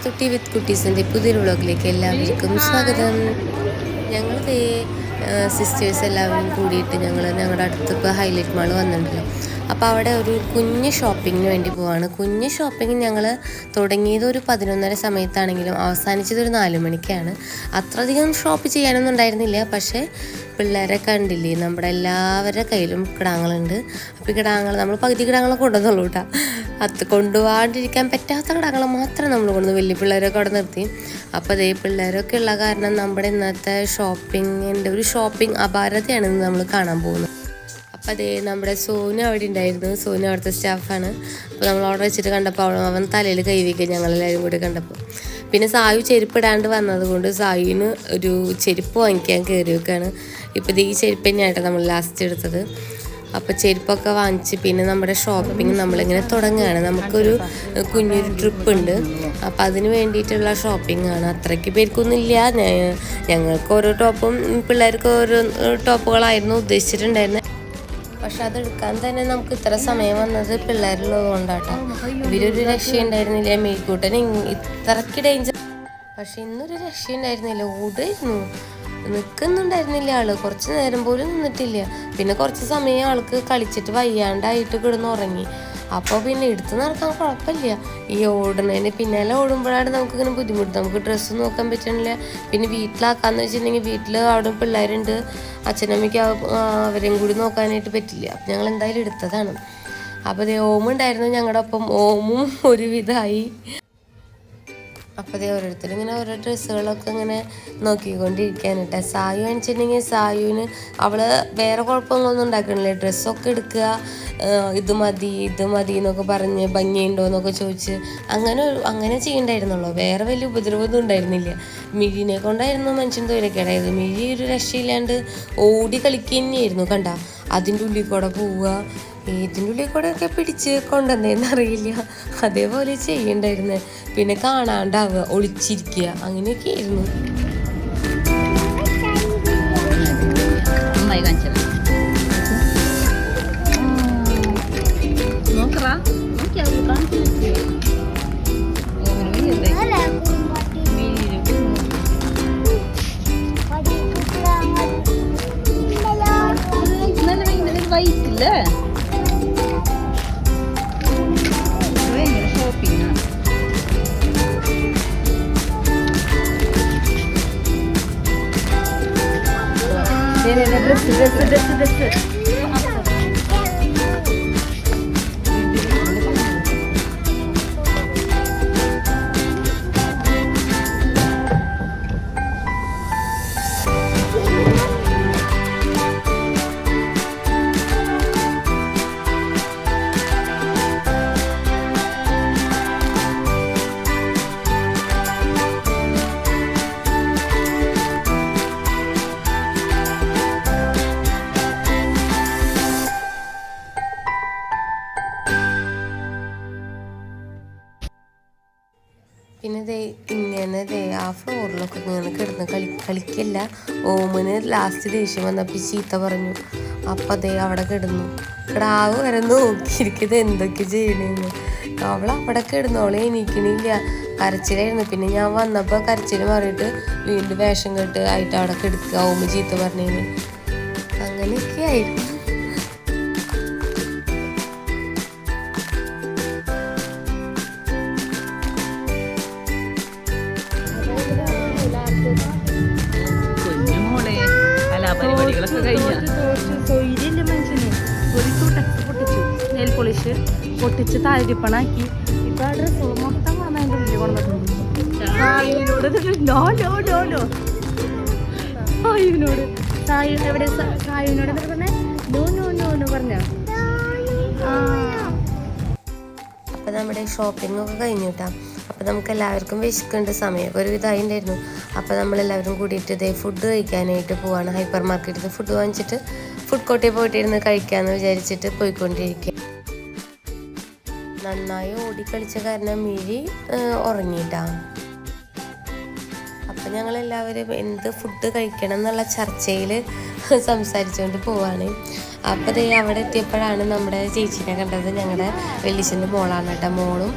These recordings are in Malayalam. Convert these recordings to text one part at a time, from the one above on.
തുട്ടി വിത്ത് കുട്ടീസിൻ്റെ പുതിയൊരു വ്ളോഗിലേക്ക് എല്ലാവർക്കും സ്വാഗതം. ഞങ്ങൾ സിസ്റ്റേഴ്സ് എല്ലാവരും കൂടിയിട്ട് ഞങ്ങളുടെ അടുത്ത് ഇപ്പോൾ ഹൈലൈറ്റ് മാൾ വന്നിട്ടുണ്ടല്ലോ. അപ്പോൾ അവിടെ ഒരു കുഞ്ഞ് ഷോപ്പിങ്ങിന് വേണ്ടി പോവാണ്. കുഞ്ഞ് ഷോപ്പിംഗ് ഞങ്ങൾ തുടങ്ങിയത് ഒരു 11:30 സമയത്താണെങ്കിലും അവസാനിച്ചത് ഒരു 4 മണിക്കാണ്. അത്രയധികം ഷോപ്പ് ചെയ്യാനൊന്നും ഉണ്ടായിരുന്നില്ല. പക്ഷേ പിള്ളേരെ കണ്ടില്ലേ, നമ്മുടെ എല്ലാവരുടെ കയ്യിലും കിടാങ്ങളുണ്ട്. അപ്പോൾ ഈ കിടാങ്ങൾ നമ്മൾ പകുതി കിടാങ്ങളെ കൊണ്ടുവന്നുള്ളൂ കേട്ടോ. അത് കൊണ്ടുപോകാണ്ടിരിക്കാൻ പറ്റാത്ത കിടാങ്ങളെ മാത്രം നമ്മൾ കൊണ്ടുവന്നു. വലിയ പിള്ളേരൊക്കെ അവിടെ നിർത്തി. അപ്പോൾ അതേ പിള്ളേരൊക്കെ ഉള്ള കാരണം നമ്മുടെ ഇന്നത്തെ ഷോപ്പിങ്ങിൻ്റെ ഒരു ഷോപ്പിംഗ് അപാരതയാണ് നമ്മൾ കാണാൻ പോകുന്നത്. അപ്പോൾ അതേ നമ്മുടെ സോനു അവിടെ ഉണ്ടായിരുന്നു. സോനു അവിടുത്തെ സ്റ്റാഫാണ്. അപ്പോൾ നമ്മൾ അവിടെ വെച്ചിട്ട് കണ്ടപ്പോൾ അവൻ തലയിൽ കൈവയ്ക്കുക ഞങ്ങളെല്ലാവരും കൂടി കണ്ടപ്പോൾ. പിന്നെ സായു ചെരുപ്പിടാണ്ട് വന്നത് കൊണ്ട് സായുവിന് ഒരു ചെരുപ്പ് വാങ്ങിക്കാൻ കയറി വെക്കുകയാണ്. ഇപ്പോൾ ഈ ചെരുപ്പ് തന്നെയായിട്ട് നമ്മൾ ലാസ്റ്റ് എടുത്തത്. അപ്പോൾ ചെരുപ്പൊക്കെ വാങ്ങിച്ച് പിന്നെ നമ്മുടെ ഷോപ്പിംഗ് നമ്മളിങ്ങനെ തുടങ്ങുകയാണ്. നമുക്കൊരു കുഞ്ഞൊരു ട്രിപ്പ് ഉണ്ട്. അപ്പോൾ അതിന് വേണ്ടിയിട്ടുള്ള ഷോപ്പിംഗ് ആണ്. അത്രയ്ക്ക് പേർക്കൊന്നുമില്ല. ഞങ്ങൾക്ക് ഓരോ ടോപ്പും പിള്ളേർക്ക് ഓരോ ടോപ്പുകളായിരുന്നു ഉദ്ദേശിച്ചിട്ടുണ്ടായിരുന്നത്. പക്ഷെ അതെടുക്കാൻ തന്നെ നമുക്ക് ഇത്ര സമയം വന്നത് പിള്ളേരുള്ളത് കൊണ്ടാട്ടോ. ഇവരൊരു രക്ഷയുണ്ടായിരുന്നില്ല. മേൽക്കൂട്ടൻ ഇത്രയ്ക്ക് ഡേഞ്ചർ. പക്ഷെ ഇന്നൊരു രക്ഷയുണ്ടായിരുന്നില്ല. ഓടായിരുന്നു, നിൽക്കുന്നുണ്ടായിരുന്നില്ല ആള്. കുറച്ച് നേരം പോലും നിന്നിട്ടില്ല. പിന്നെ കുറച്ച് സമയം ആൾക്ക് കളിച്ചിട്ട് വയ്യാണ്ടായിട്ട് കിടന്ന് ഉറങ്ങി. അപ്പോൾ പിന്നെ എടുത്ത് നടക്കാൻ കുഴപ്പമില്ല. ഈ ഓടുന്നതിന് പിന്നാലെ ഓടുമ്പോഴാണ് നമുക്കിങ്ങനെ ബുദ്ധിമുട്ട്. നമുക്ക് ഡ്രസ്സ് നോക്കാൻ പറ്റണില്ല. പിന്നെ വീട്ടിലാക്കാന്ന് വെച്ചിട്ടുണ്ടെങ്കിൽ വീട്ടിൽ അവിടെ പിള്ളേരുണ്ട്, അച്ഛനമ്മയ്ക്ക് അവരെയും കൂടി നോക്കാനായിട്ട് പറ്റില്ല. അപ്പം ഞങ്ങൾ എന്തായാലും എടുത്തതാണ്. അപ്പോൾ അതേ ഓമുണ്ടായിരുന്നു ഞങ്ങളുടെ ഒപ്പം. ഓമും ഒരുവിധമായി. അപ്പോൾ അതേ ഓരോരുത്തരും ഇങ്ങനെ ഓരോ ഡ്രസ്സുകളൊക്കെ ഇങ്ങനെ നോക്കിക്കൊണ്ടിരിക്കാനിട്ട്. സായു അണിച്ചിട്ടുണ്ടെങ്കിൽ സായുവിന് അവൾ വേറെ കുഴപ്പങ്ങളൊന്നും ഉണ്ടാക്കണില്ല. ഡ്രസ്സൊക്കെ എടുക്കുക, ഇത് മതി എന്നൊക്കെ പറഞ്ഞ് ഭംഗിയുണ്ടോ എന്നൊക്കെ ചോദിച്ച് അങ്ങനെ ചെയ്യണ്ടായിരുന്നുള്ളൂ. വേറെ വലിയ ഉപദ്രവമൊന്നും ഉണ്ടായിരുന്നില്ല. മിഴിനെ കൊണ്ടായിരുന്നു മനുഷ്യൻ തൊഴിലൊക്കെയായത്. മിഴി ഒരു രക്ഷയില്ലാണ്ട് ഓടി കളിക്കുക തന്നെയായിരുന്നു. കണ്ട അതിൻ്റെ ഉള്ളിൽ കൂടെ പോവുക, ഏതിൻ്റെ ഉള്ളിൽ കൂടെ ഒക്കെ പിടിച്ച് കൊണ്ടുവന്നേന്നറിയില്ല. അതേപോലെ ചെയ്യണ്ടായിരുന്നു. പിന്നെ കാണാണ്ടാവുക, ഒളിച്ചിരിക്കുക, അങ്ങനെയൊക്കെ ആയിരുന്നു. വൈറ്റില്ലേ ഡ്രസ് പിന്നെ ഇങ്ങനെ ആ ഫ്ലോറിലൊക്കെ ഇങ്ങനെ കിടന്ന് കളിക്കില്ല. ഓമന് ലാസ്റ്റ് ദേഷ്യം വന്നപ്പോൾ ചീത്ത പറഞ്ഞു. അപ്പം അവിടെ കിടന്നു. കിടാവ് വരെ നോക്കിയിരിക്കുന്നത് എന്തൊക്കെ ചെയ്യണമെന്ന്. അവൾ അവിടെ കിടന്നോളെ എണീക്കണില്ല. കരച്ചിലായിരുന്നു. പിന്നെ ഞാൻ വന്നപ്പോൾ കരച്ചിൽ മാറിയിട്ട് വീണ്ടും വേഷം കെട്ട് ആയിട്ട് അവിടെ കിടക്കുക. ഓമ ചീത്ത പറഞ്ഞതിന് അങ്ങനെയൊക്കെ ആയിരുന്നു. പരിപാടികളൊക്കെ കഴിഞ്ഞില്ല മനുഷ്യന്. ഒരു ടച്ച് പൊട്ടിച്ചു, നെയിൽ പോളിഷ് പൊട്ടിച്ച് താരിപ്പണാക്കി. ഇപ്പൊ ആ ഡ്രസ്സുകൾ മൊത്തം കൊണ്ടതിൻ്റെ ഉള്ളിൽ കൊണ്ടിട്ടുണ്ട്. സായുവിനോട് സായു എവിടെ സായുവിനോട് എന്താ പറഞ്ഞേ? നോ പറഞ്ഞ. അപ്പോൾ നമ്മുടെ ഷോപ്പിംഗ് ഒക്കെ കഴിഞ്ഞു കേട്ടോ. അപ്പോൾ നമുക്ക് എല്ലാവർക്കും വിശക്കേണ്ട സമയമൊക്കെ ഒരു വിധമായി ഉണ്ടായിരുന്നു. അപ്പോൾ നമ്മളെല്ലാവരും കൂടിയിട്ട് ഇതേ ഫുഡ് കഴിക്കാനായിട്ട് പോവാണ്. ഹൈപ്പർ മാർക്കറ്റിൽ നിന്ന് ഫുഡ് വാങ്ങിച്ചിട്ട് ഫുഡ് കോർട്ടിൽ പോയിട്ടിരുന്ന് കഴിക്കാമെന്ന് വിചാരിച്ചിട്ട് പോയിക്കൊണ്ടിരിക്കുക. നന്നായി ഓടിക്കളിച്ച കാരണം മിഴി ഉറങ്ങിയിട്ടാണ്. അപ്പം ഞങ്ങളെല്ലാവരും എന്ത് ഫുഡ് കഴിക്കണം എന്നുള്ള ചർച്ചയിൽ സംസാരിച്ചുകൊണ്ട് പോവാണ്. അപ്പോൾ ദേ അവിടെ എത്തിയപ്പോഴാണ് നമ്മുടെ ചേച്ചീനെ കണ്ടത്. ഞങ്ങളുടെ വലിയച്ഛൻ്റെ മോളാണ് കേട്ടോ. മോളും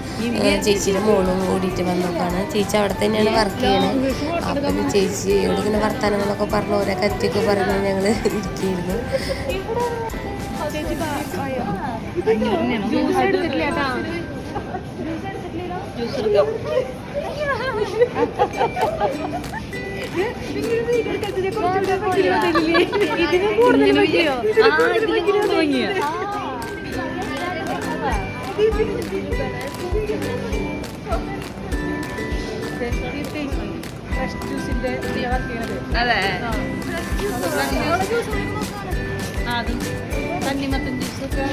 ചേച്ചിയുടെ മോളും കൂടിയിട്ട് വന്നപ്പോഴാണ്. ചേച്ചി അവിടെ തന്നെയാണ് വർക്ക് ചെയ്യണത്. അപ്പം ചേച്ചിയോട് ഇങ്ങനെ വർത്തമാനങ്ങളൊക്കെ പറഞ്ഞ് ഓരോ കത്തിയൊക്കെ പറഞ്ഞ് ഞങ്ങൾ ഇരിക്കുകയായിരുന്നു. തണ്ണിമത്തൻ ജ്യൂസൊക്കെ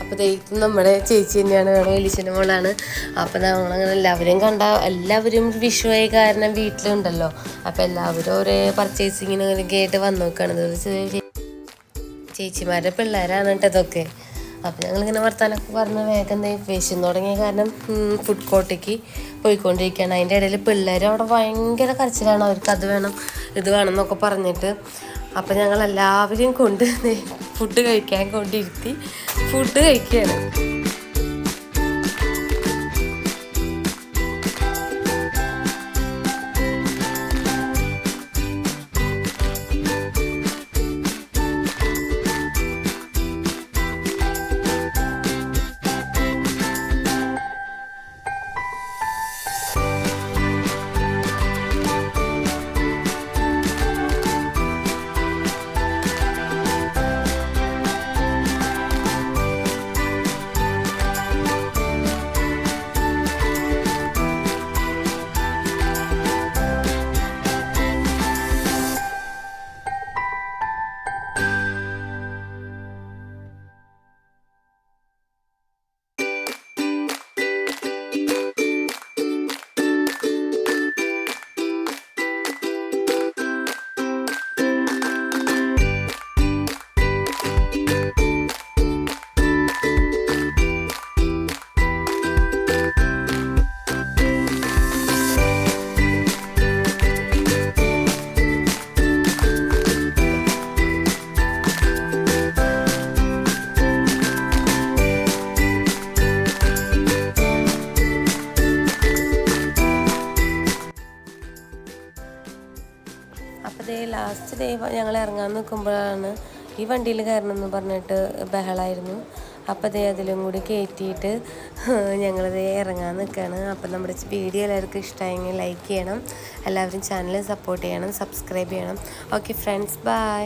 അപ്പോൾ ദൈവം നമ്മുടെ ചേച്ചി തന്നെയാണ്, വലിയച്ഛൻ്റെ മോളാണ്. അപ്പോൾ നമ്മളങ്ങനെ എല്ലാവരും എല്ലാവരും വിഷുവായ കാരണം വീട്ടിലുണ്ടല്ലോ. അപ്പോൾ എല്ലാവരും ഒരേ പർച്ചേസിങ്ങിനൊക്കെ ആയിട്ട് വന്നു നോക്കുകയാണ്. ചേച്ചിമാരുടെ പിള്ളേരാണ് കേട്ടോ ഇതൊക്കെ. അപ്പോൾ ഞങ്ങളിങ്ങനെ വർത്താനൊക്കെ പറഞ്ഞ് വേഗം വിശന്ന് തുടങ്ങിയ കാരണം ഫുഡ് കോർട്ടിലേക്ക് പോയിക്കൊണ്ടിരിക്കുകയാണ്. അതിൻ്റെ ഇടയിൽ പിള്ളേർ അവിടെ ഭയങ്കര കരച്ചിലാണ്. അവർക്ക് അത് വേണം ഇത് വേണം എന്നൊക്കെ പറഞ്ഞിട്ട്. അപ്പം ഞങ്ങളെല്ലാവരെയും കൊണ്ട് ഫുഡ് കഴിക്കാൻ കൊണ്ടിരുത്തി ഫുഡ് കഴിക്കുകയാണ്. അപ്പോൾ ലാസ്റ്റ് ഡേ ഞങ്ങൾ ഇറങ്ങാൻ നിൽക്കുമ്പോഴാണ് ഈ വണ്ടിയിൽ കയറണമെന്ന് പറഞ്ഞിട്ട് ബഹളമായിരുന്നു. അപ്പോൾ അതിലും കൂടി കയറ്റിയിട്ട് ഞങ്ങളിത് ഇറങ്ങാൻ നിൽക്കുകയാണ്. അപ്പം നമ്മുടെ വീഡിയോ എല്ലാവർക്കും ഇഷ്ടമായെങ്കിൽ ലൈക്ക് ചെയ്യണം, എല്ലാവരും ചാനൽ സപ്പോർട്ട് ചെയ്യണം, സബ്സ്ക്രൈബ് ചെയ്യണം. Okay friends, by.